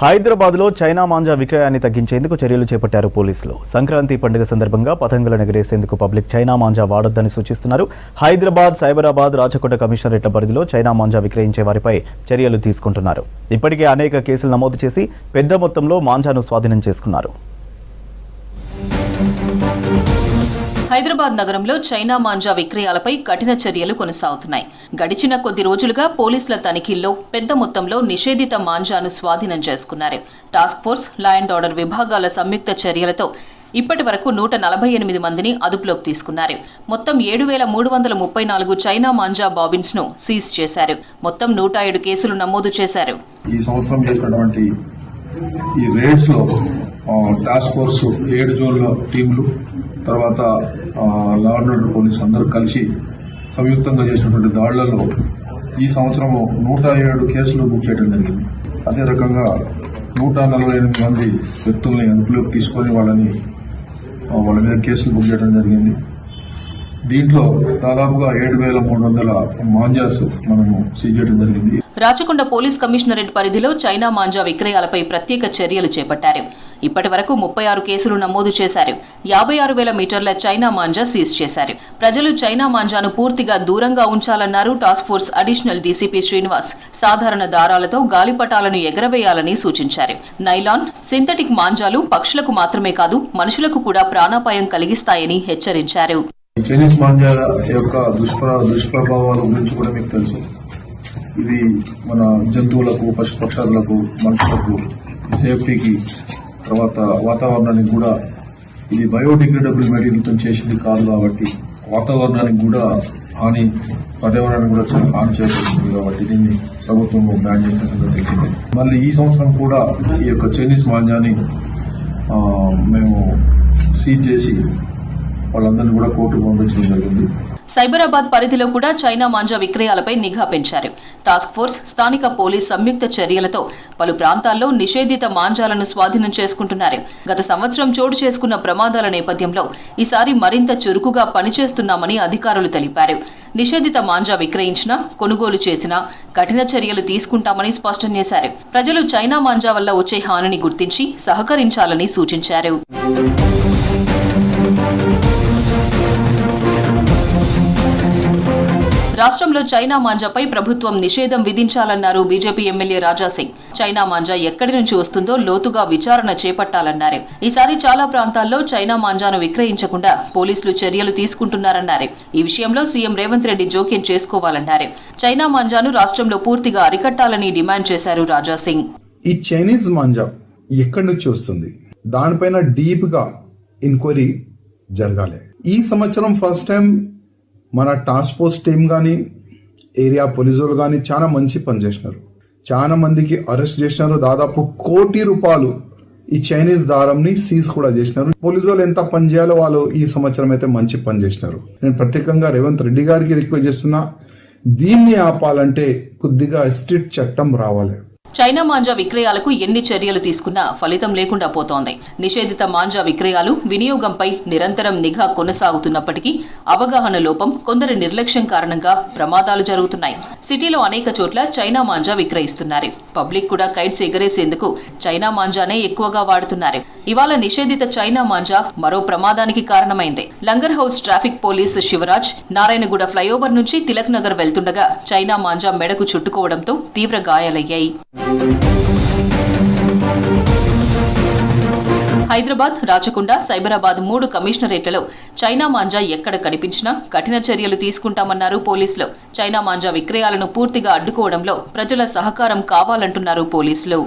హైదరాబాద్లో చైనా మాంజా విక్రయాన్ని తగ్గించేందుకు చర్యలు చేపట్టారు పోలీసులు. సంక్రాంతి పండుగ సందర్భంగా పతంగులను ఎగరేసేందుకు పబ్లిక్ చైనా మాంజా వాడొద్దని సూచిస్తున్నారు. హైదరాబాద్, సైబరాబాద్, రాచకొండ కమిషనరేట్ల పరిధిలో చైనా మాంజా విక్రయించే వారిపై చర్యలు తీసుకుంటున్నారు. ఇప్పటికే అనేక కేసులు నమోదు చేసి పెద్ద మొత్తంలో మాంజాను స్వాధీనం చేసుకున్నారు. హైదరాబాద్ నగరంలో చైనా మాంజా విక్రయాలపై కఠిన చర్యలు కొనసాగుతున్నాయి. గడిచిన కొద్ది రోజులుగా పోలీసుల తనిఖీల్లో పెద్ద మొత్తంలో నిషేధిత మాంజాను స్వాధీనం చేసుకున్నారు. Task force, law and order విభాగాల సంయుక్త చర్యలతో ఇప్పటి వరకు 148 మందిని అదుపులోకి తీసుకున్నారు. మొత్తం 7,334 చైనా మాంజా బాబిన్స్ ను సీజ్ చేశారు. మొత్తం 107 కేసులు నమోదు చేశారు. ఈ సంవత్సరం చేసినటువంటి ఈ రేడ్స్ లో టాస్క్ ఫోర్స్ 7 జోన్ల టీంలు, తర్వాత లా అండ్ ఆర్డర్ పోలీస్ అందరూ కలిసి సంయుక్తంగా చేసినటువంటి దాడులలో ఈ సంవత్సరము 107 కేసులు బుక్ చేయడం జరిగింది. అదే రకంగా 148 మంది వ్యక్తుల్ని అదుపులోకి తీసుకొని వాళ్ళ మీద కేసులు బుక్ చేయడం జరిగింది. దీంట్లో దాదాపుగా 7,300 మాంజాస్ మనము సీజ్ చేయడం జరిగింది. రాచకొండ పోలీస్ కమిషనరేట్ పరిధిలో చైనా మాంజా విక్రయాలపై ప్రత్యేక చర్యలు చేపట్టారు. ఇప్పటి వరకు 36 కేసులు నమోదు చేశారు. 56,000 మీటర్ల చైనా మాంజా సీజ్ చేశారు. ప్రజలు చైనా మాంజాను పూర్తిగా దూరంగా ఉంచాలన్నారు task force additional DCP Srinivas. సాధారణ దారాలతో గాలిపటాలను ఎగరవేయాలని సూచించారు. నైలాన్, సింథటిక్ మాంజాలు పక్షులకు మాత్రమే కాదు మనుషులకు కూడా ప్రాణాపాయం కలిగిస్తాయని హెచ్చరించారు. చైనీస్ మాంజా యొక్క దుష్ప్రభావాల గురించి కూడా మీకు తెలుసు. ఇవి మన జంతువులకు, పశుపక్షాదులకు, మనుషులకు సేఫ్టీకి, తర్వాత వాతావరణానికి కూడా ఇది బయోడిగ్రేడబుల్ మెటీరియల్తో చేసింది కాదు కాబట్టి వాతావరణానికి కూడా పర్యావరణానికి కూడా చాలా హాని చేస్తుంది కాబట్టి దీన్ని ప్రభుత్వం బ్యాన్ చేసిన సంగతి తెలిసింది. మళ్ళీ ఈ సంవత్సరం కూడా ఈ యొక్క చైనీస్ మాంజాని మేము సీజ్ చేసి వాళ్ళందరినీ కూడా కోర్టుకు పంపించడం జరిగింది. సైబరాబాద్ పరిధిలో కూడా చైనా మాంజా విక్రయాలపై నిఘా పెంచారు. టాస్క్ ఫోర్స్, స్థానిక పోలీస్ సంయుక్త చర్యలతో పలు ప్రాంతాల్లో నిషేధిత మాంజాలను స్వాధీనం చేసుకుంటున్నారు. గత సంవత్సరం చోటు చేసుకున్న ప్రమాదాల నేపథ్యంలో ఈసారి మరింత చురుకుగా పనిచేస్తున్నామని అధికారులు తెలిపారు. నిషేధిత మాంజా విక్రయించినా, కొనుగోలు చేసినా కఠిన చర్యలు తీసుకుంటామని స్పష్టం చేశారు. ప్రజలు చైనా మాంజా వల్ల వచ్చే హానిని గుర్తించి సహకరించాలని సూచించారు. రాష్ట్రంలో చైనా మాంజాపై ప్రభుత్వం నిషేధం విధించాలన్నారు బీజేపీ ఎమ్మెల్యే రాజాసింగ్. చైనా మాంజా ఎక్కడి నుంచి వస్తుందో లోతుగా విచారణ చేపట్టాలన్నారు. ఈసారి చాలా ప్రాంతాల్లో చైనా మాంజాను విక్రయించకుండా పోలీసులు చర్యలు తీసుకుంటున్నారన్నారు. ఈ విషయంలో సీఎం రేవంత్ రెడ్డి జోక్యం చేసుకోవాలన్నారు. చైనా మాంజాను రాష్ట్రంలో పూర్తిగా అరికట్టాలని డిమాండ్ చేశారు రాజాసింగ్. ఈ చైనీస్ మాంజా ఎక్కడి నుంచి వస్తుంది, దానిపైన డీప్ గా ఎంక్వైరీ జరగాలి. ఈ సంవత్సరం ఫస్ట్ టైం మన టాస్క్ ఫోర్స్ టీం కానీ, ఏరియా పోలీసులు కానీ చాలా మంచి పని చేసినారు. చాలా మందికి అరెస్ట్ చేసినారు. దాదాపు ₹1,00,00,000 ఈ చైనీస్ దారంని సీజ్ కూడా చేసినారు. పోలీసులు ఎంత పని చేయాలో వాళ్ళు ఈ సంవత్సరం అయితే మంచి పని చేసినారు. నేను ప్రత్యేకంగా రేవంత్ రెడ్డి గారికి రిక్వెస్ట్ చేస్తున్నా, దీన్ని ఆపాలంటే కొద్దిగా స్ట్రిక్ట్ చట్టం రావాలి. చైనా మాంజా విక్రయాలకు ఎన్ని చర్యలు తీసుకున్నా ఫలితం లేకుండా పోతోంది. నిషేధిత మాంజా విక్రయాలు, వినియోగంపై నిరంతరం నిఘా కొనసాగుతున్నప్పటికీ అవగాహన లోపం, కొందరి నిర్లక్ష్యం కారణంగా ప్రమాదాలు జరుగుతున్నాయి. సిటీలో అనేక చోట్ల చైనా మాంజా విక్రయిస్తున్నారు. పబ్లిక్ కూడా కైట్స్ ఎగరేసేందుకు చైనా మాంజానే ఎక్కువగా వాడుతున్నారు. ఇవాళ నిషేధిత చైనా మాంజా మరో ప్రమాదానికి కారణమైంది. Langar Houz traffic police Shivraj Narayanaguda flyover నుంచి తిలక్ నగర్ వెళ్తుండగా చైనా మాంజా మెడకు చుట్టుకోవడంతో తీవ్ర గాయాలయ్యాయి. హైదరాబాద్, రాచకొండ, సైబరాబాద్ 3 కమిషనరేట్లలో చైనా మాంజా ఎక్కడ కనిపించినా కఠిన చర్యలు తీసుకుంటామన్నారు పోలీసులు. చైనా మాంజా విక్రయాలను పూర్తిగా అడ్డుకోవడంలో ప్రజల సహకారం కావాలంటున్నారు పోలీసులు.